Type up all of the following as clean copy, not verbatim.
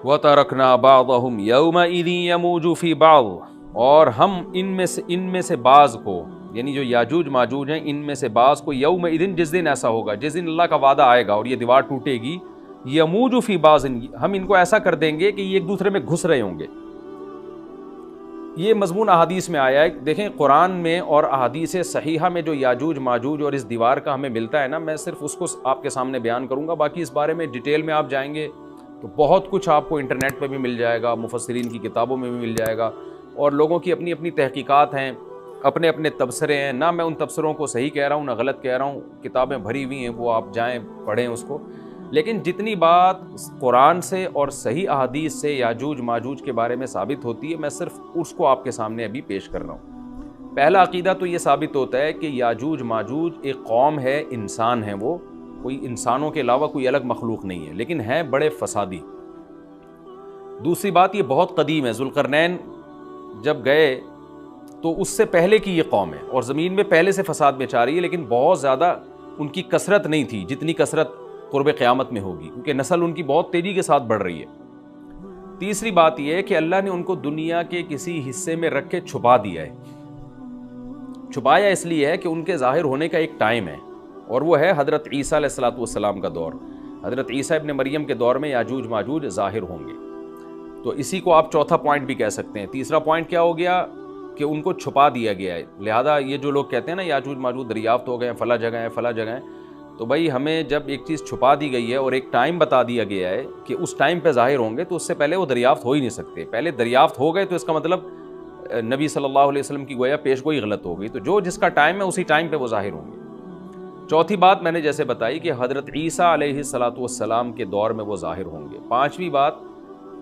وَتَرَكْنَا بَعْضَهُمْ يَوْمَئِذٍ يَمُوجُ فِي بَعْضٍ، اور ہم ان میں سے بعض کو، یعنی جو یاجوج ماجوج ہیں ان میں سے بعض کو، یومئذ جس دن ایسا ہوگا، جس دن اللہ کا وعدہ آئے گا اور یہ دیوار ٹوٹے گی، یموج فی بعض، ہم ان کو ایسا کر دیں گے کہ یہ ایک دوسرے میں گھس رہے ہوں گے۔ یہ مضمون احادیث میں آیا ہے۔ دیکھیں قرآن میں اور احادیث صحیحہ میں جو یاجوج ماجوج اور اس دیوار کا ہمیں ملتا ہے نا، میں صرف اس کو آپ کے سامنے بیان کروں گا، باقی اس بارے میں ڈیٹیل میں آپ جائیں گے تو بہت کچھ آپ کو انٹرنیٹ پہ بھی مل جائے گا، مفسرین کی کتابوں میں بھی مل جائے گا، اور لوگوں کی اپنی اپنی تحقیقات ہیں، اپنے اپنے تبصرے ہیں۔ نہ میں ان تبصروں کو صحیح کہہ رہا ہوں نہ غلط کہہ رہا ہوں، کتابیں بھری ہوئی ہیں، وہ آپ جائیں پڑھیں اس کو، لیکن جتنی بات قرآن سے اور صحیح احادیث سے یاجوج ماجوج کے بارے میں ثابت ہوتی ہے، میں صرف اس کو آپ کے سامنے ابھی پیش کر رہا ہوں۔ پہلا عقیدہ تو یہ ثابت ہوتا ہے کہ یاجوج ماجوج ایک قوم ہے، انسان ہیں، وہ کوئی انسانوں کے علاوہ کوئی الگ مخلوق نہیں ہے، لیکن ہیں بڑے فسادی۔ دوسری بات یہ بہت قدیم ہے، ذوالقرنین جب گئے تو اس سے پہلے کی یہ قوم ہے، اور زمین میں پہلے سے فساد مچا رہی ہے، لیکن بہت زیادہ ان کی کثرت نہیں تھی جتنی کثرت قرب قیامت میں ہوگی، کیونکہ نسل ان کی بہت تیزی کے ساتھ بڑھ رہی ہے۔ تیسری بات یہ ہے کہ اللہ نے ان کو دنیا کے کسی حصے میں رکھ کے چھپا دیا ہے۔ چھپایا اس لیے ہے کہ ان کے ظاہر ہونے کا ایک ٹائم ہے، اور وہ ہے حضرت عیسیٰ علیہ السلام کا دور۔ حضرت عیسیٰ ابن مریم کے دور میں یاجوج ماجوج ظاہر ہوں گے، تو اسی کو آپ چوتھا پوائنٹ بھی کہہ سکتے ہیں۔ تیسرا پوائنٹ کیا ہو گیا کہ ان کو چھپا دیا گیا ہے، لہذا یہ جو لوگ کہتے ہیں نا یاجوج ماجوج دریافت ہو گئے ہیں، فلاں جگہ ہیں فلاں جگہ ہیں، تو بھائی ہمیں جب ایک چیز چھپا دی گئی ہے اور ایک ٹائم بتا دیا گیا ہے کہ اس ٹائم پہ ظاہر ہوں گے، تو اس سے پہلے وہ دریافت ہو ہی نہیں سکتے۔ پہلے دریافت ہو گئے تو اس کا مطلب نبی صلی اللہ علیہ وسلم کی گویا پیش گوئی غلط ہو گئی، تو جو جس کا ٹائم ہے اسی ٹائم پہ وہ ظاہر ہوں گے۔ چوتھی بات میں نے جیسے بتائی کہ حضرت عیسیٰ علیہ السلام کے دور میں وہ ظاہر ہوں گے۔ پانچویں بات،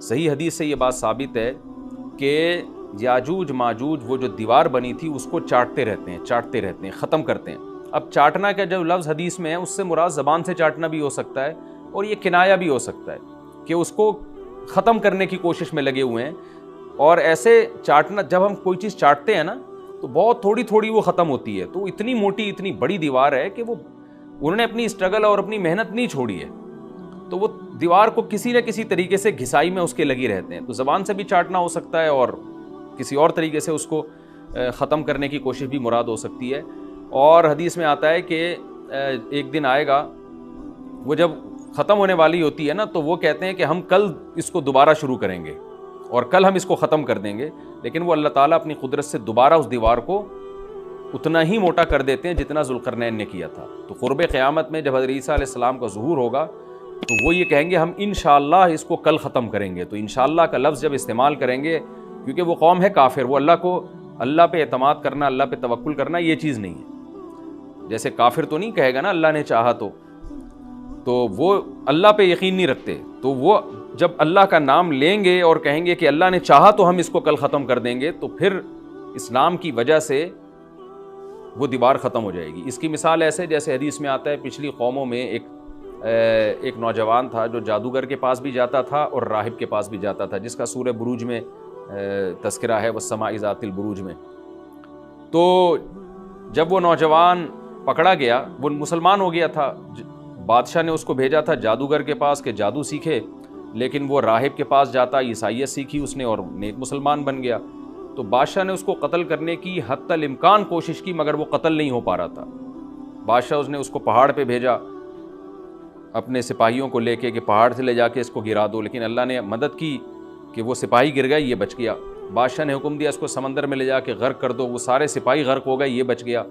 صحیح حدیث سے یہ بات ثابت ہے کہ یاجوج ماجوج وہ جو دیوار بنی تھی اس کو چاٹتے رہتے ہیں، ختم کرتے ہیں۔ اب چاٹنا کا جو لفظ حدیث میں ہے اس سے مراد زبان سے چاٹنا بھی ہو سکتا ہے، اور یہ کنایا بھی ہو سکتا ہے کہ اس کو ختم کرنے کی کوشش میں لگے ہوئے ہیں۔ اور ایسے چاٹنا، جب ہم کوئی چیز چاٹتے ہیں نا تو بہت تھوڑی تھوڑی وہ ختم ہوتی ہے، تو اتنی موٹی اتنی بڑی دیوار ہے کہ وہ انہوں نے اپنی اسٹرگل اور اپنی محنت نہیں چھوڑی ہے، تو وہ دیوار کو کسی نہ کسی طریقے سے گھسائی میں اس کے لگی رہتے ہیں۔ تو زبان سے بھی چاٹنا ہو سکتا ہے اور کسی اور طریقے سے اس کو ختم کرنے کی کوشش بھی مراد ہو سکتی ہے۔ اور حدیث میں آتا ہے کہ ایک دن آئے گا وہ جب ختم ہونے والی ہوتی ہے نا، تو وہ کہتے ہیں کہ ہم کل اس کو دوبارہ شروع کریں گے اور کل ہم اس کو ختم کر دیں گے، لیکن وہ اللہ تعالیٰ اپنی قدرت سے دوبارہ اس دیوار کو اتنا ہی موٹا کر دیتے ہیں جتنا ذوالقرنین نے کیا تھا۔ تو قرب قیامت میں جب حضرت عیسیٰ علیہ السلام کا ظہور ہوگا تو وہ یہ کہیں گے ہم انشاءاللہ اس کو کل ختم کریں گے۔ تو انشاءاللہ کا لفظ جب استعمال کریں گے، کیونکہ وہ قوم ہے کافر، وہ اللہ پہ اعتماد کرنا، اللہ پہ توکل کرنا یہ چیز نہیں ہے۔ جیسے کافر تو نہیں کہے گا نا اللہ نے چاہا تو وہ اللہ پہ یقین نہیں رکھتے، تو وہ جب اللہ کا نام لیں گے اور کہیں گے کہ اللہ نے چاہا تو ہم اس کو کل ختم کر دیں گے، تو پھر اسلام کی وجہ سے وہ دیوار ختم ہو جائے گی۔ اس کی مثال ایسے جیسے حدیث میں آتا ہے، پچھلی قوموں میں ایک نوجوان تھا جو جادوگر کے پاس بھی جاتا تھا اور راہب کے پاس بھی جاتا تھا، جس کا سورہ بروج میں تذکرہ ہے، والسماء ذات البروج میں۔ تو جب وہ نوجوان پکڑا گیا، وہ مسلمان ہو گیا تھا، بادشاہ نے اس کو بھیجا تھا جادوگر کے پاس کہ جادو سیکھے، لیکن وہ راہب کے پاس جاتا، عیسائیت سیکھی اس نے اور نیک مسلمان بن گیا۔ تو بادشاہ نے اس کو قتل کرنے کی حتی الامکان کوشش کی، مگر وہ قتل نہیں ہو پا رہا تھا۔ بادشاہ نے اس کو پہاڑ پہ بھیجا اپنے سپاہیوں کو لے کے کہ پہاڑ سے لے جا کے اس کو گرا دو، لیکن اللہ نے مدد کی کہ وہ سپاہی گر گیا، یہ بچ گیا۔ بادشاہ نے حکم دیا اس کو سمندر میں لے جا کے غرق کر دو، وہ سارے سپاہی غرق ہو گئے، یہ بچ گیا۔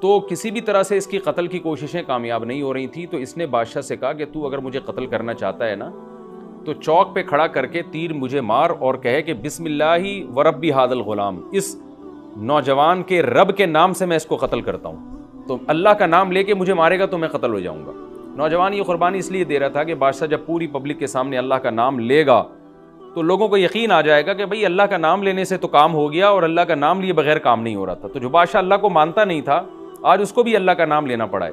تو کسی بھی طرح سے اس کی قتل کی کوششیں کامیاب نہیں ہو رہی تھیں، تو اس نے بادشاہ سے کہا کہ تو اگر مجھے قتل کرنا چاہتا ہے نا تو چوک پہ کھڑا کر کے تیر مجھے مار اور کہے کہ بسم اللہ وربی ھذا الغلام، اس نوجوان کے رب کے نام سے میں اس کو قتل کرتا ہوں، تو اللہ کا نام لے کے مجھے مارے گا تو میں قتل ہو جاؤں گا۔ نوجوان یہ قربانی اس لیے دے رہا تھا کہ بادشاہ جب پوری پبلک کے سامنے اللہ کا نام لے گا تو لوگوں کو یقین آ جائے گا کہ بھئی اللہ کا نام لینے سے تو کام ہو گیا، اور اللہ کا نام لیے بغیر کام نہیں ہو رہا تھا۔ تو جو بادشاہ اللہ کو مانتا نہیں تھا، آج اس کو بھی اللہ کا نام لینا پڑا ہے۔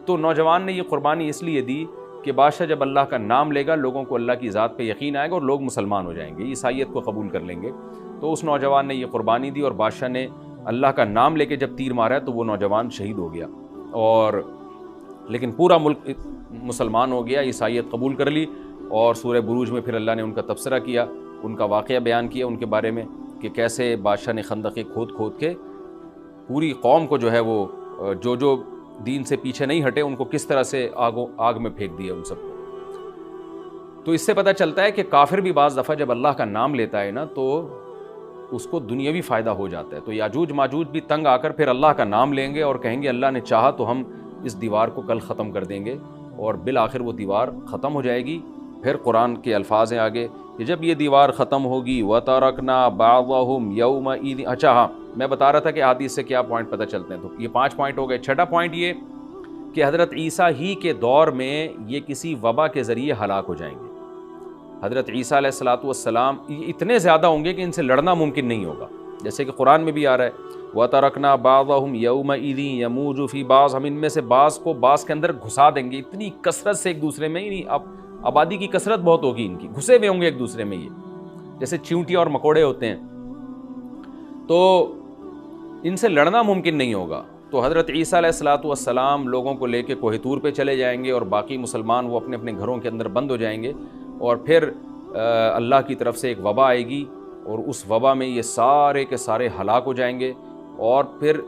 تو نوجوان نے یہ قربانی اس لیے دی کہ بادشاہ جب اللہ کا نام لے گا لوگوں کو اللہ کی ذات پہ یقین آئے گا اور لوگ مسلمان ہو جائیں گے، عیسائیت کو قبول کر لیں گے۔ تو اس نوجوان نے یہ قربانی دی، اور بادشاہ نے اللہ کا نام لے کے جب تیر مارا تو وہ نوجوان شہید ہو گیا، اور لیکن پورا ملک مسلمان ہو گیا، عیسائیت قبول کر لی، اور سورہ بروج میں پھر اللہ نے ان کا تبصرہ کیا، ان کا واقعہ بیان کیا ان کے بارے میں کہ کیسے بادشاہ نے خندقیں کھود کے پوری قوم کو جو ہے وہ جو دین سے پیچھے نہیں ہٹے ان کو کس طرح سے آگ میں پھینک دیا ان سب کو۔ تو اس سے پتہ چلتا ہے کہ کافر بھی بعض دفعہ جب اللہ کا نام لیتا ہے نا تو اس کو دنیاوی فائدہ ہو جاتا ہے۔ تو یاجوج ماجوج بھی تنگ آ کر پھر اللہ کا نام لیں گے اور کہیں گے اللہ نے چاہا تو ہم اس دیوار کو کل ختم کر دیں گے، اور بالآخر وہ دیوار ختم ہو جائے گی۔ پھر قرآن کے الفاظ ہیں آگے کہ جب یہ دیوار ختم ہوگی وَتَرَكْنَا بَعْضَهُمْ يَوْمَئِذٍ، اچھا ہاں میں بتا رہا تھا کہ حدیث سے کیا پوائنٹ پتہ چلتے ہیں، تو یہ 5 پوائنٹ ہو گئے۔ چھٹا پوائنٹ یہ کہ حضرت عیسیٰ ہی کے دور میں یہ کسی وبا کے ذریعے ہلاک ہو جائیں گے۔ حضرت عیسیٰ علیہ الصلوۃ والسلام یہ اتنے زیادہ ہوں گے کہ ان سے لڑنا ممکن نہیں ہوگا، جیسے کہ قرآن میں بھی آ رہا ہے وَتَرَكْنَا بَعْضَهُمْ يَوْمَئِذٍ يَمُوجُ فِي بَعْضٍ، ہم ان میں سے بعض کو بعض کے اندر گھسا دیں گے، اتنی کثرت سے ایک دوسرے میں، اب آبادی کی کثرت بہت ہوگی ان کی، گھسے ہوئے ہوں گے ایک دوسرے میں، یہ جیسے چیونٹی اور مکوڑے ہوتے ہیں، تو ان سے لڑنا ممکن نہیں ہوگا۔ تو حضرت عیسیٰ علیہ الصلوۃ والسلام لوگوں کو لے کے کوہ طور پہ چلے جائیں گے، اور باقی مسلمان وہ اپنے اپنے گھروں کے اندر بند ہو جائیں گے، اور پھر اللہ کی طرف سے ایک وبا آئے گی، اور اس وبا میں یہ سارے کے سارے ہلاک ہو جائیں گے، اور پھر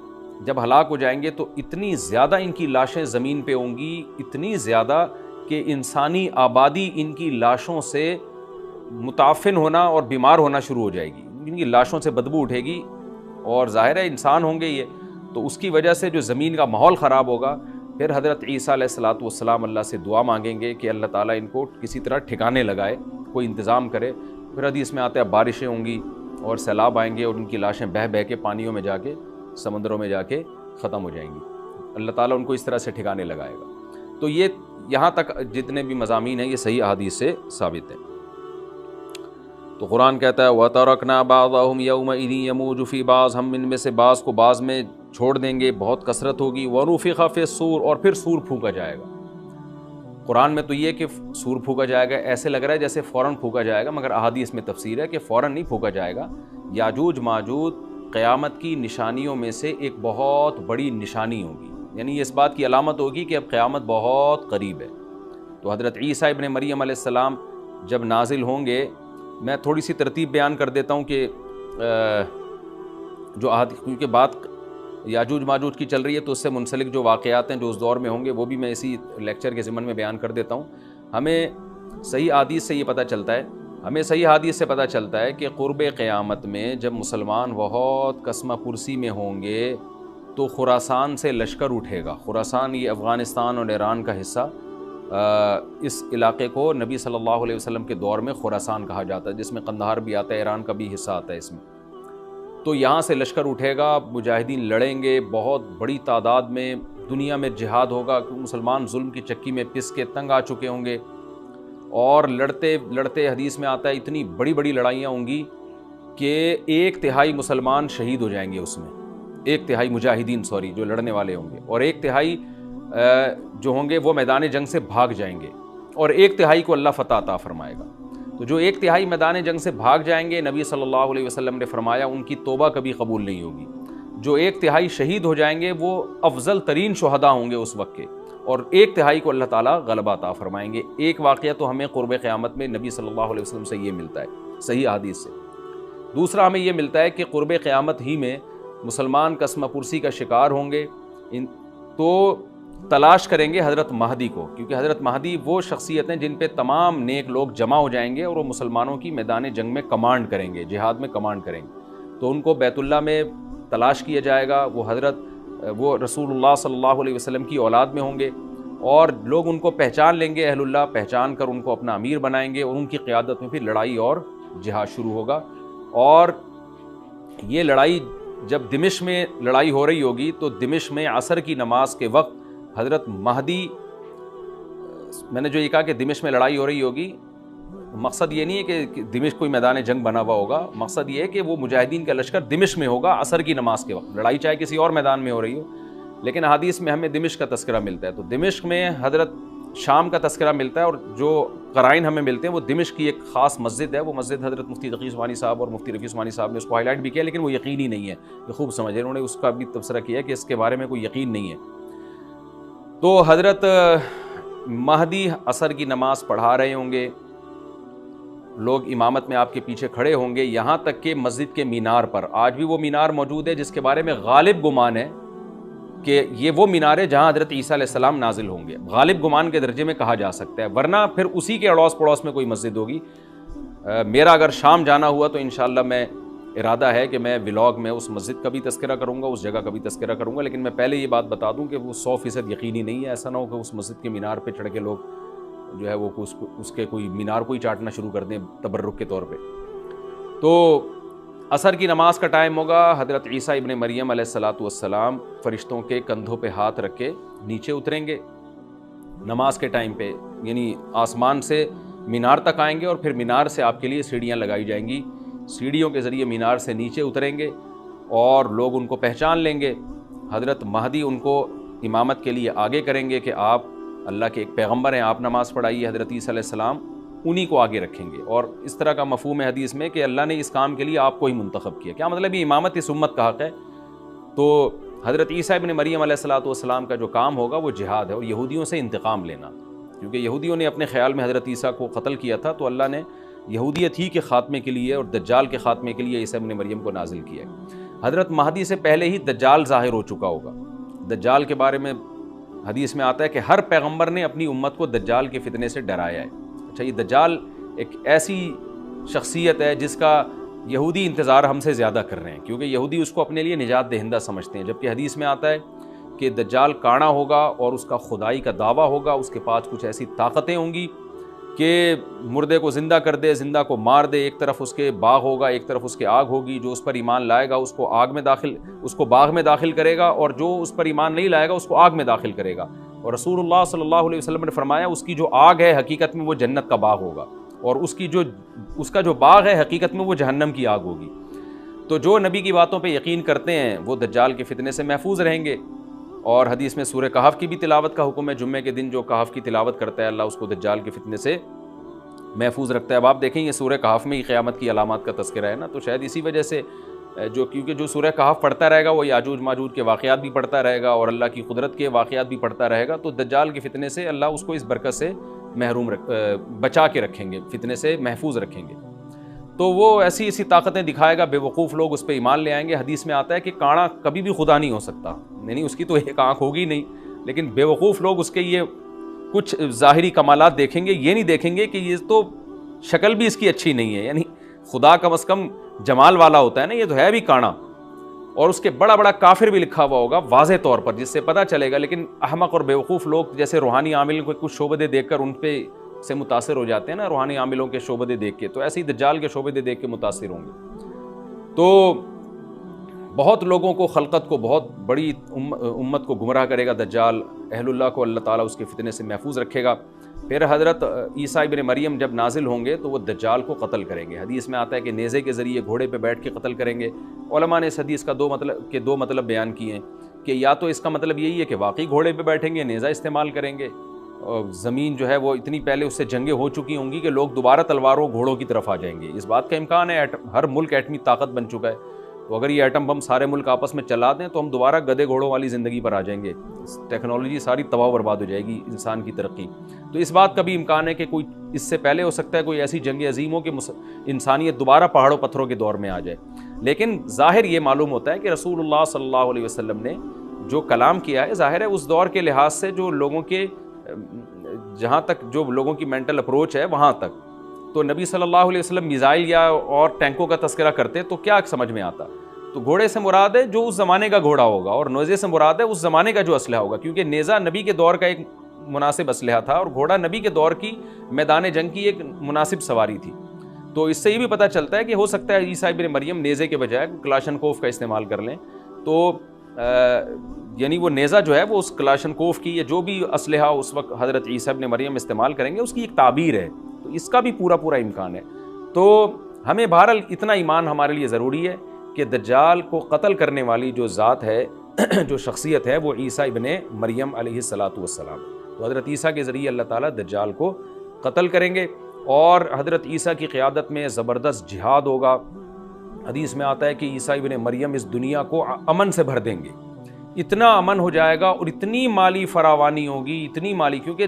جب ہلاک ہو جائیں گے تو اتنی زیادہ ان کی لاشیں زمین پہ ہوں گی، اتنی زیادہ کہ انسانی آبادی ان کی لاشوں سے متعفن ہونا اور بیمار ہونا شروع ہو جائے گی، ان کی لاشوں سے بدبو اٹھے گی، اور ظاہر ہے انسان ہوں گے یہ، تو اس کی وجہ سے جو زمین کا ماحول خراب ہوگا۔ پھر حضرت عیسیٰ علیہ الصلوۃ والسلام اللہ سے دعا مانگیں گے کہ اللہ تعالیٰ ان کو کسی طرح ٹھکانے لگائے، کوئی انتظام کرے۔ پھر حدیث میں آتا ہے بارشیں ہوں گی اور سیلاب آئیں گے، اور ان کی لاشیں بہہ بہہ کے پانیوں میں جا کے، سمندروں میں جا کے ختم ہو جائیں گی۔ اللہ تعالیٰ ان کو اس طرح سے ٹھکانے لگائے گا۔ تو یہ یہاں تک جتنے بھی مضامین ہیں یہ صحیح احادیث سے ثابت ہیں۔ تو قرآن کہتا ہے وَتَرَكْنَا بَعْضَهُمْ يَوْمَئِذٍ يَمُوجُ فِي بَعْضٍ، ہم ان میں سے بعض کو بعض میں چھوڑ دیں گے، بہت کثرت ہوگی۔ وَنُفِخَ فِي الصُّورِ، اور پھر سور پھونکا جائے گا۔ قرآن میں تو یہ کہ سور پھونکا جائے گا ایسے لگ رہا ہے جیسے فوراً پھونکا جائے گا، مگر احادیث میں تفسیر ہے کہ فوراً نہیں پھونکا جائے گا۔ یاجوج ماجوج قیامت کی نشانیوں میں سے ایک بہت بڑی نشانی ہوگی، یعنی یہ اس بات کی علامت ہوگی کہ اب قیامت بہت قریب ہے۔ تو حضرت عیسیٰ ابن مریم علیہ السلام جب نازل ہوں گے، میں تھوڑی سی ترتیب بیان کر دیتا ہوں کہ جو کیونکہ بات یاجوج ماجوج کی چل رہی ہے تو اس سے منسلک جو واقعات ہیں جو اس دور میں ہوں گے وہ بھی میں اسی لیکچر کے ضمن میں بیان کر دیتا ہوں۔ ہمیں صحیح حدیث سے یہ پتہ چلتا ہے کہ قرب قیامت میں جب مسلمان بہت قسمہ پرسی میں ہوں گے تو خراسان سے لشکر اٹھے گا۔ خراسان یہ افغانستان اور ایران کا حصہ، اس علاقے کو نبی صلی اللہ علیہ وسلم کے دور میں خراسان کہا جاتا ہے، جس میں قندھار بھی آتا ہے، ایران کا بھی حصہ آتا ہے اس میں۔ تو یہاں سے لشکر اٹھے گا، مجاہدین لڑیں گے بہت بڑی تعداد میں، دنیا میں جہاد ہوگا، کہ مسلمان ظلم کی چکی میں پس کے تنگ آ چکے ہوں گے، اور لڑتے لڑتے حدیث میں آتا ہے اتنی بڑی بڑی لڑائیاں ہوں گی کہ 1/3 مسلمان شہید ہو جائیں گے اس میں، 1/3 مجاہدین جو لڑنے والے ہوں گے، اور 1/3 جو ہوں گے وہ میدان جنگ سے بھاگ جائیں گے، اور 1/3 کو اللہ فتح عطا فرمائے گا۔ تو جو 1/3 میدان جنگ سے بھاگ جائیں گے، نبی صلی اللہ علیہ وسلم نے فرمایا ان کی توبہ کبھی قبول نہیں ہوگی۔ جو 1/3 شہید ہو جائیں گے وہ افضل ترین شہداء ہوں گے اس وقت کے، اور 1/3 کو اللہ تعالیٰ غلبہ عطا فرمائیں گے۔ ایک واقعہ تو ہمیں قرب قیامت میں نبی صلی اللہ علیہ وسلم سے یہ ملتا ہے صحیح حدیث سے۔ دوسرا ہمیں یہ ملتا ہے کہ قرب قیامت ہی میں مسلمان قسمہ پرسی کا شکار ہوں گے، تو تلاش کریں گے حضرت مہدی کو، کیونکہ حضرت مہدی وہ شخصیت ہیں جن پہ تمام نیک لوگ جمع ہو جائیں گے، اور وہ مسلمانوں کی میدان جنگ میں کمانڈ کریں گے، جہاد میں کمانڈ کریں گے۔ تو ان کو بیت اللہ میں تلاش کیا جائے گا، وہ رسول اللہ صلی اللہ علیہ وسلم کی اولاد میں ہوں گے، اور لوگ ان کو پہچان لیں گے، اہل اللہ پہچان کر ان کو اپنا امیر بنائیں گے، اور ان کی قیادت میں پھر لڑائی اور جہاد شروع ہوگا۔ اور یہ لڑائی جب دمشق میں لڑائی ہو رہی ہوگی تو دمشق میں عصر کی نماز کے وقت حضرت مہدی، میں نے جو یہ کہا کہ دمشق میں لڑائی ہو رہی ہوگی، مقصد یہ نہیں ہے کہ دمشق کوئی میدان جنگ بنا ہوا ہوگا، مقصد یہ ہے کہ وہ مجاہدین کا لشکر دمشق میں ہوگا عصر کی نماز کے وقت، لڑائی چاہے کسی اور میدان میں ہو رہی ہو، لیکن حدیث میں ہمیں دمشق کا تذکرہ ملتا ہے۔ تو دمشق میں حضرت شام کا تذکرہ ملتا ہے، اور جو قرائن ہمیں ملتے ہیں وہ دمشق کی ایک خاص مسجد ہے، وہ مسجد حضرت مفتی تقی عثمانی صاحب اور مفتی رفیع عثمانی صاحب نے اس کو ہائی لائٹ بھی کیا، لیکن وہ یقینی نہیں ہے، یہ خوب سمجھے، انہوں نے اس کا بھی تبصرہ کیا کہ اس کے بارے میں کوئی یقین نہیں ہے۔ تو حضرت مہدی عصر کی نماز پڑھا رہے ہوں گے، لوگ امامت میں آپ کے پیچھے کھڑے ہوں گے، یہاں تک کہ مسجد کے مینار پر، آج بھی وہ مینار موجود ہے جس کے بارے میں غالب گمان ہے کہ یہ وہ مینار ہے جہاں حضرت عیسیٰ علیہ السلام نازل ہوں گے، غالب گمان کے درجے میں کہا جا سکتا ہے، ورنہ پھر اسی کے اڑوس پڑوس میں کوئی مسجد ہوگی۔ میرا اگر شام جانا ہوا تو انشاءاللہ میں ارادہ ہے کہ میں ولاگ میں اس مسجد کا بھی تذکرہ کروں گا، اس جگہ کا بھی تذکرہ کروں گا، لیکن میں پہلے یہ بات بتا دوں کہ وہ 100% یقینی نہیں ہے، ایسا نہ ہو کہ اس مسجد کے مینار پہ چڑھ کے لوگ جو ہے وہ اس کے کوئی مینار کو ہی چاٹنا شروع کر دیں تبرک کے طور پہ۔ تو عصر کی نماز کا ٹائم ہوگا، حضرت عیسیٰ ابن مریم علیہ السلام فرشتوں کے کندھوں پہ ہاتھ رکھ کے نیچے اتریں گے نماز کے ٹائم پہ، یعنی آسمان سے مینار تک آئیں گے اور پھر مینار سے آپ کے لیے سیڑھیاں لگائی جائیں گی، سیڑھیوں کے ذریعے مینار سے نیچے اتریں گے اور لوگ ان کو پہچان لیں گے۔ حضرت مہدی ان کو امامت کے لیے آگے کریں گے کہ آپ اللہ کے ایک پیغمبر ہیں، آپ نماز پڑھائیے، حضرت عیسیٰ علیہ السلام انہی کو آگے رکھیں گے، اور اس طرح کا مفہوم ہے حدیث میں کہ اللہ نے اس کام کے لیے آپ کو ہی منتخب کیا۔ کیا مطلب یہ امامت اس امت کا حق ہے؟ تو حضرت عیسیٰ ابن مریم علیہ السلام کا جو کام ہوگا وہ جہاد ہے اور یہودیوں سے انتقام لینا، کیونکہ یہودیوں نے اپنے خیال میں حضرت عیسیٰ کو قتل کیا تھا، تو اللہ نے یہودیت ہی کے خاتمے کے لیے اور دجال کے خاتمے کے لیے عیسیٰ ابن مریم کو نازل کیا ہے۔ حضرت مہدی سے پہلے ہی دجال ظاہر ہو چکا ہوگا۔ دجال کے بارے میں حدیث میں آتا ہے کہ ہر پیغمبر نے اپنی امت کو دجال کے فتنے سے ڈرایا ہے۔ اچھا، یہ دجال ایک ایسی شخصیت ہے جس کا یہودی انتظار ہم سے زیادہ کر رہے ہیں، کیونکہ یہودی اس کو اپنے لیے نجات دہندہ سمجھتے ہیں، جبکہ حدیث میں آتا ہے کہ دجال کانا ہوگا اور اس کا خدائی کا دعویٰ ہوگا، اس کے پاس کچھ ایسی طاقتیں ہوں گی کہ مردے کو زندہ کر دے، زندہ کو مار دے، ایک طرف اس کے باغ ہوگا، ایک طرف اس کے آگ ہوگی، جو اس پر ایمان لائے گا اس کو باغ میں داخل کرے گا، اور جو اس پر ایمان نہیں لائے گا اس کو آگ میں داخل کرے گا۔ اور رسول اللہ صلی اللہ علیہ وسلم نے فرمایا اس کی جو آگ ہے حقیقت میں وہ جنت کا باغ ہوگا، اور اس کا جو باغ ہے حقیقت میں وہ جہنم کی آگ ہوگی۔ تو جو نبی کی باتوں پہ یقین کرتے ہیں وہ دجال کے فتنے سے محفوظ رہیں گے۔ اور حدیث میں سورہ کہف کی بھی تلاوت کا حکم ہے، جمعے کے دن جو کہف کی تلاوت کرتا ہے اللہ اس کو دجال کے فتنے سے محفوظ رکھتا ہے۔ اب آپ دیکھیں یہ سورہ کہف میں ہی قیامت کی علامات کا تذکرہ ہے نا، تو شاید اسی وجہ سے کیونکہ جو سورہ کہف پڑھتا رہے گا وہ یاجوج ماجوج کے واقعات بھی پڑھتا رہے گا اور اللہ کی قدرت کے واقعات بھی پڑھتا رہے گا، تو دجال کے فتنے سے اللہ اس کو اس برکت سے بچا کے رکھیں گے، فتنے سے محفوظ رکھیں گے۔ تو وہ ایسی طاقتیں دکھائے گا، بے وقوف لوگ اس پہ ایمان لے آئیں گے۔ حدیث میں آتا ہے کہ کانا کبھی بھی خدا نہیں ہو سکتا، یعنی اس کی تو ایک آنکھ ہوگی نہیں، لیکن بے وقوف لوگ اس کے یہ کچھ ظاہری کمالات دیکھیں گے، یہ نہیں دیکھیں گے کہ یہ تو شکل بھی اس کی اچھی نہیں ہے، یعنی خدا کم از کم جمال والا ہوتا ہے نا، یہ تو ہے بھی کانا، اور اس کے بڑا بڑا کافر بھی لکھا ہوا ہوگا واضح طور پر، جس سے پتہ چلے گا۔ لیکن احمق اور بیوقوف لوگ جیسے روحانی عامل کو کچھ شعبدے دیکھ کر ان پہ سے متاثر ہو جاتے ہیں نا، روحانی عاملوں کے شعبدے دیکھ کے، تو ایسے ہی دجال کے شعبدے دیکھ کے متاثر ہوں گے۔ تو بہت لوگوں کو، خلقت کو، بہت بڑی امت کو گمراہ کرے گا دجال، اہل اللہ کو اللہ تعالیٰ اس کے فتنے سے محفوظ رکھے گا۔ پھر حضرت عیسیٰ ابن مریم جب نازل ہوں گے تو وہ دجال کو قتل کریں گے۔ حدیث میں آتا ہے کہ نیزے کے ذریعے گھوڑے پہ بیٹھ کے قتل کریں گے۔ علماء نے اس حدیث کا دو مطلب بیان کیے ہیں کہ یا تو اس کا مطلب یہی ہے کہ واقعی گھوڑے پہ بیٹھیں گے، نیزہ استعمال کریں گے، اور زمین جو ہے وہ اتنی پہلے اس سے جنگیں ہو چکی ہوں گی کہ لوگ دوبارہ تلواروں گھوڑوں کی طرف آ جائیں گے۔ اس بات کا امکان ہے، ہر ملک ایٹمی طاقت بن چکا ہے، تو اگر یہ ایٹم بم سارے ملک آپس میں چلا دیں تو ہم دوبارہ گدے گھوڑوں والی زندگی پر آ جائیں گے، ٹیکنالوجی ساری تباہ و برباد ہو جائے گی، انسان کی ترقی۔ تو اس بات کا بھی امکان ہے کہ کوئی اس سے پہلے ہو سکتا ہے کوئی ایسی جنگ عظیم ہو کہ انسانیت دوبارہ پہاڑوں پتھروں کے دور میں آ جائے۔ لیکن ظاہر یہ معلوم ہوتا ہے کہ رسول اللہ صلی اللہ علیہ وسلم نے جو کلام کیا ہے، ظاہر ہے اس دور کے لحاظ سے جو لوگوں کے جہاں تک جو لوگوں کی مینٹل اپروچ ہے وہاں تک، تو نبی صلی اللہ علیہ وسلم میزائل یا اور ٹینکوں کا تذکرہ کرتے تو کیا سمجھ میں آتا؟ تو گھوڑے سے مراد ہے جو اس زمانے کا گھوڑا ہوگا، اور نیزے سے مراد ہے اس زمانے کا جو اسلحہ ہوگا، کیونکہ نیزہ نبی کے دور کا ایک مناسب اسلحہ تھا اور گھوڑا نبی کے دور کی میدان جنگ کی ایک مناسب سواری تھی۔ تو اس سے یہ بھی پتہ چلتا ہے کہ ہو سکتا ہے عیسیٰ ابن مریم نیزے کے بجائے کلاشنکوف کا استعمال کر لیں، تو یعنی وہ نیزہ جو ہے وہ اس کلاشنکوف کی یا جو بھی اسلحہ اس وقت حضرت عیسیٰ ابن مریم استعمال کریں گے اس کی ایک تعبیر ہے، تو اس کا بھی پورا امکان ہے۔ تو ہمیں بہرحال اتنا ایمان ہمارے لیے ضروری ہے کہ دجال کو قتل کرنے والی جو ذات ہے، جو شخصیت ہے، وہ عیسیٰ ابن مریم علیہ السلام، تو حضرت عیسیٰ کے ذریعے اللہ تعالیٰ دجال کو قتل کریں گے، اور حضرت عیسیٰ کی قیادت میں زبردست جہاد ہوگا۔ حدیث میں آتا ہے کہ عیسیٰ ابن مریم اس دنیا کو امن سے بھر دیں گے، اتنا امن ہو جائے گا اور اتنی مالی فراوانی ہوگی، اتنی مالی، کیونکہ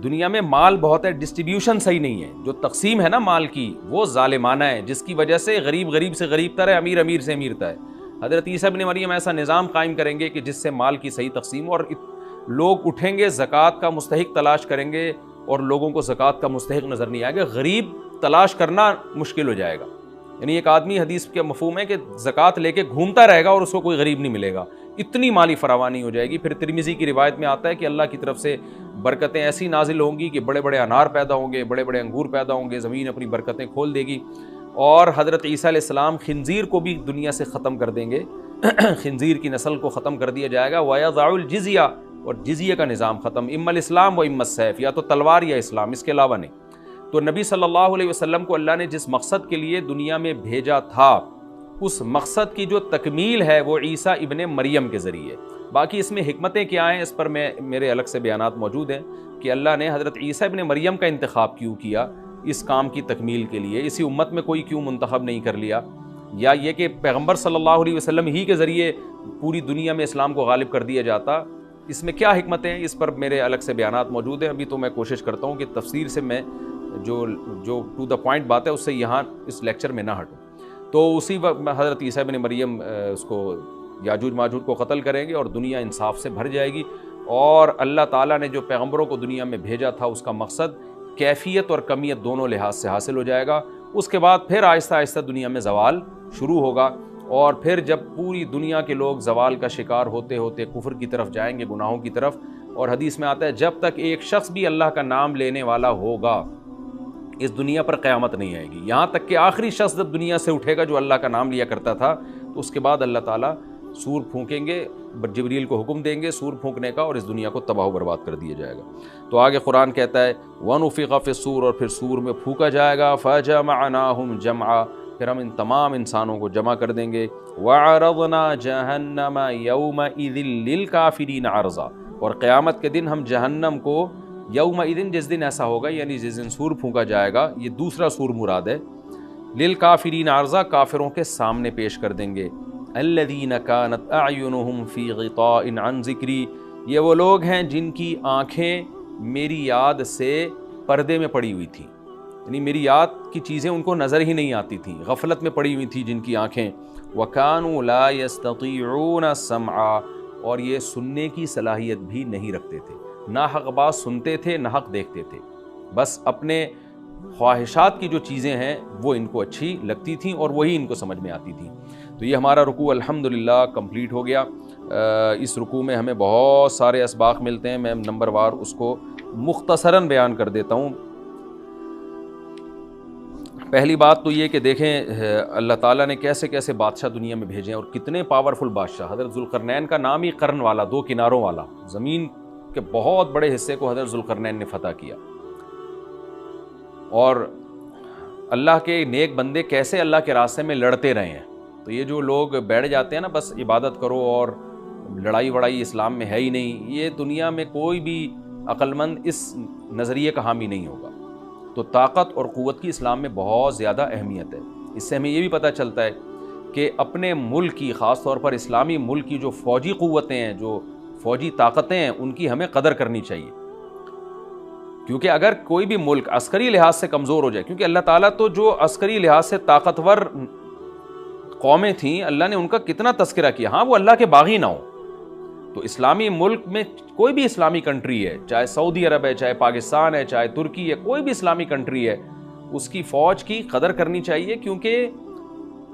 دنیا میں مال بہت ہے، ڈسٹریبیوشن صحیح نہیں ہے، جو تقسیم ہے نا مال کی وہ ظالمانہ ہے، جس کی وجہ سے غریب غریب سے غریب تر ہے، امیر امیر سے امیر تر ہے۔ حضرت عیسیٰ ابن مریم ایسا نظام قائم کریں گے کہ جس سے مال کی صحیح تقسیم، اور لوگ اٹھیں گے زکوٰۃ کا مستحق تلاش کریں گے اور لوگوں کو زکوٰۃ کا مستحق نظر نہیں آئے گا، غریب تلاش کرنا مشکل ہو جائے گا۔ یعنی ایک آدمی، حدیث کے مفہوم ہے کہ زکوٰۃ لے کے گھومتا رہے گا اور اس کو کوئی غریب نہیں ملے گا، اتنی مالی فراوانی ہو جائے گی۔ پھر ترمذی کی روایت میں آتا ہے کہ اللہ کی طرف سے برکتیں ایسی نازل ہوں گی کہ بڑے بڑے انار پیدا ہوں گے، بڑے بڑے انگور پیدا ہوں گے، زمین اپنی برکتیں کھول دے گی، اور حضرت عیسیٰ علیہ السلام خنزیر کو بھی دنیا سے ختم کر دیں گے، خنزیر کی نسل کو ختم کر دیا جائے گا، وَيَضَعُ الْجِزْيَةَ، اور جزیہ کا نظام ختم، اما الاسلام و اما السیف، یا تو تلوار یا اسلام، اس کے علاوہ نہیں۔ تو نبی صلی اللہ علیہ وسلم کو اللہ نے جس مقصد کے لیے دنیا میں بھیجا تھا، اس مقصد کی جو تکمیل ہے وہ عیسیٰ ابن مریم کے ذریعے۔ باقی اس میں حکمتیں کیا ہیں، اس پر میرے الگ سے بیانات موجود ہیں کہ اللہ نے حضرت عیسیٰ ابن مریم کا انتخاب کیوں کیا اس کام کی تکمیل کے لیے، اسی امت میں کوئی کیوں منتخب نہیں کر لیا، یا یہ کہ پیغمبر صلی اللہ علیہ وسلم ہی کے ذریعے پوری دنیا میں اسلام کو غالب کر دیا جاتا، اس میں کیا حکمتیں ہیں، اس پر میرے الگ سے بیانات موجود ہیں۔ ابھی تو میں کوشش کرتا ہوں کہ تفسیر سے میں جو ٹو دا پوائنٹ بات ہے اس سے یہاں اس لیکچر میں نہ ہٹوں۔ تو اسی وقت حضرت عیسیٰ ابن مریم اس کو یاجوج ماجوج کو قتل کریں گے اور دنیا انصاف سے بھر جائے گی، اور اللہ تعالیٰ نے جو پیغمبروں کو دنیا میں بھیجا تھا اس کا مقصد کیفیت اور کمیت دونوں لحاظ سے حاصل ہو جائے گا۔ اس کے بعد پھر آہستہ آہستہ دنیا میں زوال شروع ہوگا، اور پھر جب پوری دنیا کے لوگ زوال کا شکار ہوتے ہوتے کفر کی طرف جائیں گے، گناہوں کی طرف، اور حدیث میں آتا ہے جب تک ایک شخص بھی اللہ کا نام لینے والا ہوگا اس دنیا پر قیامت نہیں آئے گی، یہاں تک کہ آخری شخص جب دنیا سے اٹھے گا جو اللہ کا نام لیا کرتا تھا، تو اس کے بعد اللہ تعالیٰ سور پھونکیں گے، جبریل کو حکم دیں گے سور پھونکنے کا، اور اس دنیا کو تباہ و برباد کر دیا جائے گا۔ تو آگے قرآن کہتا ہے وَنُفِخَ فِي الصُّورِ، اور پھر سور میں پھونکا جائے گا، فَجَمَعْنَاهُمْ جَمْعًا، پھر ہم ان تمام انسانوں کو جمع کر دیں گے، وَعَرَضْنَا جَهَنَّمَ يَوْمَئِذٍ لِّلْكَافِرِينَ عَرْضًا، اور قیامت کے دن ہم جہنم کو یومئذ، جس دن ایسا ہوگا یعنی جس دن سور پھونکا جائے گا، یہ دوسرا سور مراد ہے، للکافرین عرضا، کافروں کے سامنے پیش کر دیں گے، الذین کانت اعینہم فی غطاء عن ذکری، یہ وہ لوگ ہیں جن کی آنکھیں میری یاد سے پردے میں پڑی ہوئی تھیں، یعنی میری یاد کی چیزیں ان کو نظر ہی نہیں آتی تھیں، غفلت میں پڑی ہوئی تھی جن کی آنکھیں، وکانوا لا یستطیعون سمعا، اور یہ سننے کی صلاحیت بھی نہیں رکھتے تھے، نہ حق بات سنتے تھے نہ حق دیکھتے تھے، بس اپنے خواہشات کی جو چیزیں ہیں وہ ان کو اچھی لگتی تھیں اور وہی ان کو سمجھ میں آتی تھیں۔ تو یہ ہمارا رکوع الحمدللہ کمپلیٹ ہو گیا۔ اس رکوع میں ہمیں بہت سارے اسباق ملتے ہیں، میں نمبر وار اس کو مختصراً بیان کر دیتا ہوں۔ پہلی بات تو یہ کہ دیکھیں اللہ تعالیٰ نے کیسے کیسے بادشاہ دنیا میں بھیجے ہیں اور کتنے پاورفل بادشاہ۔ حضرت ذوالقرنین کا نام ہی قرن والا، دو کناروں والا، زمین کے بہت بڑے حصے کو حضرت ذوالقرنین نے فتح کیا، اور اللہ کے نیک بندے کیسے اللہ کے راستے میں لڑتے رہے ہیں۔ تو یہ جو لوگ بیٹھ جاتے ہیں نا بس عبادت کرو اور لڑائی وڑائی اسلام میں ہے ہی نہیں، یہ دنیا میں کوئی بھی عقل مند اس نظریے کا حامی نہیں ہوگا۔ تو طاقت اور قوت کی اسلام میں بہت زیادہ اہمیت ہے۔ اس سے ہمیں یہ بھی پتہ چلتا ہے کہ اپنے ملک کی، خاص طور پر اسلامی ملک کی جو فوجی قوتیں ہیں، جو فوجی طاقتیں ہیں، ان کی ہمیں قدر کرنی چاہیے، کیونکہ اگر کوئی بھی ملک عسکری لحاظ سے کمزور ہو جائے، کیونکہ اللہ تعالیٰ تو جو عسکری لحاظ سے طاقتور قومیں تھیں اللہ نے ان کا کتنا تذکرہ کیا، ہاں وہ اللہ کے باغی نہ ہوں۔ تو اسلامی ملک میں کوئی بھی اسلامی کنٹری ہے، چاہے سعودی عرب ہے، چاہے پاکستان ہے، چاہے ترکی ہے، کوئی بھی اسلامی کنٹری ہے، اس کی فوج کی قدر کرنی چاہیے، کیونکہ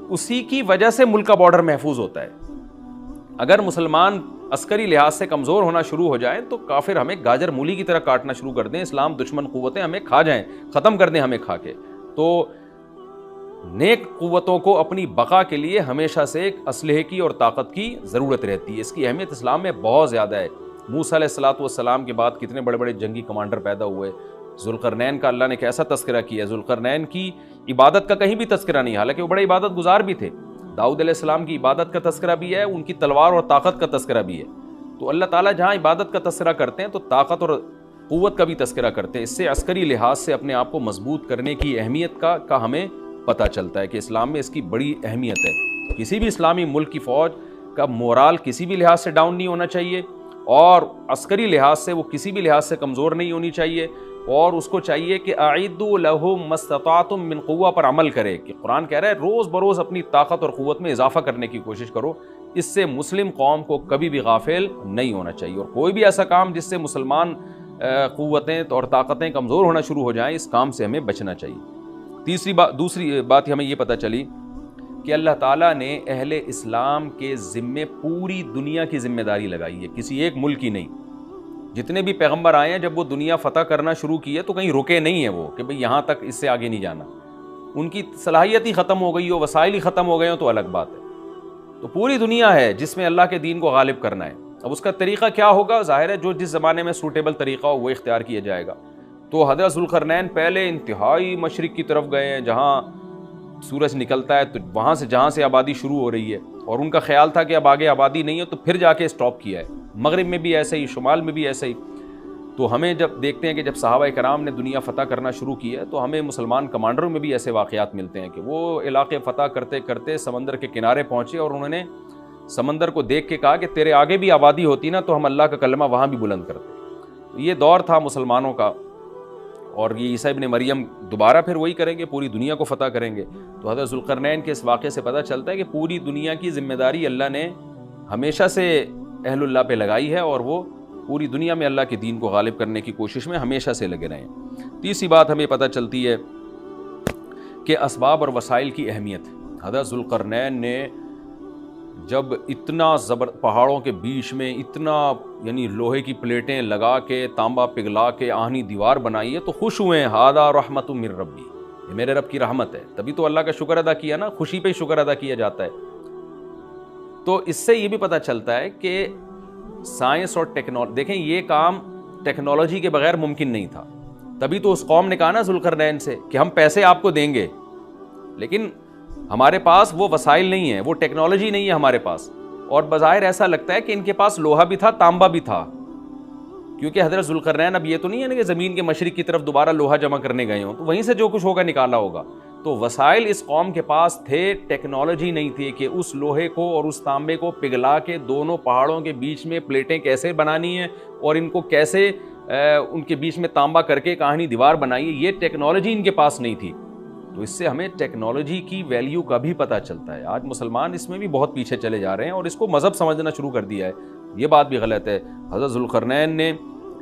اسی کی وجہ سے ملک کا بارڈر محفوظ ہوتا ہے۔ اگر مسلمان عسکری لحاظ سے کمزور ہونا شروع ہو جائیں تو کافر ہمیں گاجر مولی کی طرح کاٹنا شروع کر دیں، اسلام دشمن قوتیں ہمیں کھا جائیں، ختم کر دیں ہمیں کھا کے۔ تو نیک قوتوں کو اپنی بقا کے لیے ہمیشہ سے ایک اسلحے کی اور طاقت کی ضرورت رہتی ہے، اس کی اہمیت اسلام میں بہت زیادہ ہے۔ موسیٰ علیہ السلام کے بعد کتنے بڑے بڑے جنگی کمانڈر پیدا ہوئے، ذوالقرنین کا اللہ نے کیسا تذکرہ کیا، ذوالقرنین کی عبادت کا کہیں بھی تذکرہ نہیں، حالانکہ وہ بڑے عبادت گزار بھی تھے۔ داؤد علیہ السلام کی عبادت کا تذکرہ بھی ہے، ان کی تلوار اور طاقت کا تذکرہ بھی ہے۔ تو اللہ تعالیٰ جہاں عبادت کا تذکرہ کرتے ہیں تو طاقت اور قوت کا بھی تذکرہ کرتے ہیں، اس سے عسکری لحاظ سے اپنے آپ کو مضبوط کرنے کی اہمیت کا ہمیں پتہ چلتا ہے کہ اسلام میں اس کی بڑی اہمیت ہے۔ کسی بھی اسلامی ملک کی فوج کا مورال کسی بھی لحاظ سے ڈاؤن نہیں ہونا چاہیے، اور عسکری لحاظ سے وہ کسی بھی لحاظ سے کمزور نہیں ہونی چاہیے، اور اس کو چاہیے کہ اعدوا لهم ما استطعتم من قوہ پر عمل کرے، کہ قرآن کہہ رہا ہے روز بروز اپنی طاقت اور قوت میں اضافہ کرنے کی کوشش کرو۔ اس سے مسلم قوم کو کبھی بھی غافل نہیں ہونا چاہیے، اور کوئی بھی ایسا کام جس سے مسلمان قوتیں اور طاقتیں کمزور ہونا شروع ہو جائیں، اس کام سے ہمیں بچنا چاہیے۔ دوسری بات ہمیں یہ پتہ چلی کہ اللہ تعالیٰ نے اہل اسلام کے ذمے پوری دنیا کی ذمہ داری لگائی ہے، کسی ایک ملک کی نہیں۔ جتنے بھی پیغمبر آئے ہیں جب وہ دنیا فتح کرنا شروع کی ہے تو کہیں رکے نہیں ہیں وہ کہ بھئی یہاں تک، اس سے آگے نہیں جانا۔ ان کی صلاحیت ہی ختم ہو گئی ہو، وسائل ہی ختم ہو گئے ہوں تو الگ بات ہے۔ تو پوری دنیا ہے جس میں اللہ کے دین کو غالب کرنا ہے۔ اب اس کا طریقہ کیا ہوگا؟ ظاہر ہے جو جس زمانے میں سوٹیبل طریقہ ہو وہ اختیار کیا جائے گا۔ تو حضرت ذوالقرنین پہلے انتہائی مشرق کی طرف گئے ہیں، جہاں سورج نکلتا ہے تو وہاں سے جہاں سے آبادی شروع ہو رہی ہے، اور ان کا خیال تھا کہ اب آگے آبادی نہیں ہے، تو پھر جا کے اسٹاپ کیا ہے۔ مغرب میں بھی ایسے ہی، شمال میں بھی ایسے ہی۔ تو ہمیں جب دیکھتے ہیں کہ جب صحابہ کرام نے دنیا فتح کرنا شروع کی ہے تو ہمیں مسلمان کمانڈروں میں بھی ایسے واقعات ملتے ہیں کہ وہ علاقے فتح کرتے کرتے سمندر کے کنارے پہنچے، اور انہوں نے سمندر کو دیکھ کے کہا کہ تیرے آگے بھی آبادی ہوتی نا تو ہم اللہ کا کلمہ وہاں بھی بلند کرتے۔ یہ دور تھا مسلمانوں کا، اور یہ عیسیٰ ابن مریم دوبارہ پھر وہی کریں گے، پوری دنیا کو فتح کریں گے۔ تو حضرت ذوالقرنین کے اس واقعے سے پتہ چلتا ہے کہ پوری دنیا کی ذمہ داری اللہ نے ہمیشہ سے اہل اللہ پہ لگائی ہے، اور وہ پوری دنیا میں اللہ کے دین کو غالب کرنے کی کوشش میں ہمیشہ سے لگے رہے ہیں۔ تیسری بات ہمیں پتہ چلتی ہے کہ اسباب اور وسائل کی اہمیت۔ حضرت ذوالقرنین نے جب اتنا پہاڑوں کے بیچ میں اتنا یعنی لوہے کی پلیٹیں لگا کے، تانبا پگھلا کے آہنی دیوار بنائی ہے تو خوش ہوئے ہیں، ھذا رحمت من ربی، یہ میرے رب کی رحمت ہے۔ تبھی تو اللہ کا شکر ادا کیا نا، خوشی پہ شکر ادا کیا جاتا ہے۔ تو اس سے یہ بھی پتہ چلتا ہے کہ سائنس اور ٹیکنالوجی، دیکھیں یہ کام ٹیکنالوجی کے بغیر ممکن نہیں تھا۔ تبھی تو اس قوم نے کہا نا ذوالقرنین سے کہ ہم پیسے آپ کو دیں گے، لیکن ہمارے پاس وہ وسائل نہیں ہیں، وہ ٹیکنالوجی نہیں ہے ہمارے پاس۔ اور بظاہر ایسا لگتا ہے کہ ان کے پاس لوہا بھی تھا، تانبا بھی تھا، کیونکہ حضرت ذوالقرنین اب یہ تو نہیں ہے نا کہ زمین کے مشرق کی طرف دوبارہ لوہا جمع کرنے گئے ہوں، تو وہیں سے جو کچھ ہوگا نکالا ہوگا۔ تو وسائل اس قوم کے پاس تھے، ٹیکنالوجی نہیں تھی کہ اس لوہے کو اور اس تانبے کو پگھلا کے دونوں پہاڑوں کے بیچ میں پلیٹیں کیسے بنانی ہیں، اور ان کو کیسے ان کے بیچ میں تانبا کر کے کہانی دیوار بنائی ہے، یہ ٹیکنالوجی ان کے پاس نہیں تھی۔ تو اس سے ہمیں ٹیکنالوجی کی ویلیو کا بھی پتہ چلتا ہے۔ آج مسلمان اس میں بھی بہت پیچھے چلے جا رہے ہیں اور اس کو مذہب سمجھنا شروع کر دیا ہے، یہ بات بھی غلط ہے۔ حضرت ذوالقرنین نے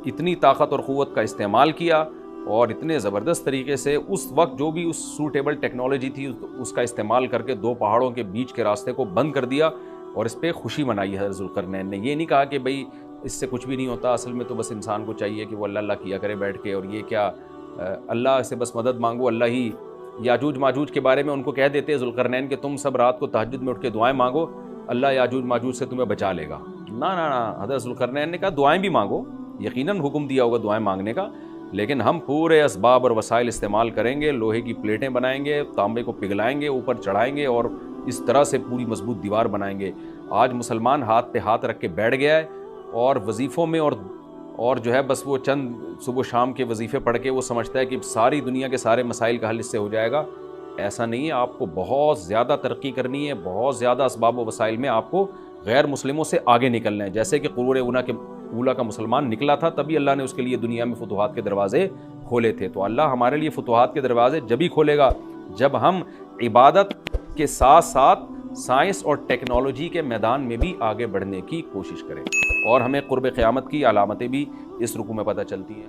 اتنی طاقت اور قوت کا استعمال کیا، اور اتنے زبردست طریقے سے اس وقت جو بھی اس سوٹیبل ٹیکنالوجی تھی اس کا استعمال کر کے دو پہاڑوں کے بیچ کے راستے کو بند کر دیا، اور اس پہ خوشی منائی حضرت ذوالقرنین نے۔ یہ نہیں کہا کہ بھئی اس سے کچھ بھی نہیں ہوتا، اصل میں تو بس انسان کو چاہیے کہ وہ اللہ اللہ کیا کرے بیٹھ کے، اور یہ کیا اللہ سے بس مدد مانگو، اللہ ہی۔ یاجوج ماجوج کے بارے میں ان کو کہہ دیتے ذوالقرنین کہ تم سب رات کو تہجد میں اٹھ کے دعائیں مانگو، اللہ یاجوج ماجوج سے تمہیں بچا لے گا۔ نہ، حضرت ذوالقرنین نے کہا دعائیں بھی مانگو، یقیناً حکم دیا ہوگا دعائیں مانگنے کا، لیکن ہم پورے اسباب اور وسائل استعمال کریں گے، لوہے کی پلیٹیں بنائیں گے، تانبے کو پگھلائیں گے، اوپر چڑھائیں گے، اور اس طرح سے پوری مضبوط دیوار بنائیں گے۔ آج مسلمان ہاتھ پہ ہاتھ رکھ کے بیٹھ گیا ہے، اور وظیفوں میں اور جو ہے بس وہ چند صبح شام کے وظیفے پڑھ کے وہ سمجھتا ہے کہ ساری دنیا کے سارے مسائل کا حل اس سے ہو جائے گا۔ ایسا نہیں ہے، آپ کو بہت زیادہ ترقی کرنی ہے، بہت زیادہ اسباب و وسائل میں آپ کو غیر مسلموں سے آگے نکلنا ہے۔ جیسے کہ قرون اولیٰ کا مسلمان نکلا تھا، تبھی اللہ نے اس کے لیے دنیا میں فتوحات کے دروازے کھولے تھے۔ تو اللہ ہمارے لیے فتوحات کے دروازے جبھی کھولے گا جب ہم عبادت کے ساتھ ساتھ سائنس اور ٹیکنالوجی کے میدان میں بھی آگے بڑھنے کی کوشش کریں، اور ہمیں قرب قیامت کی علامتیں بھی اس رکوع میں پتہ چلتی ہیں۔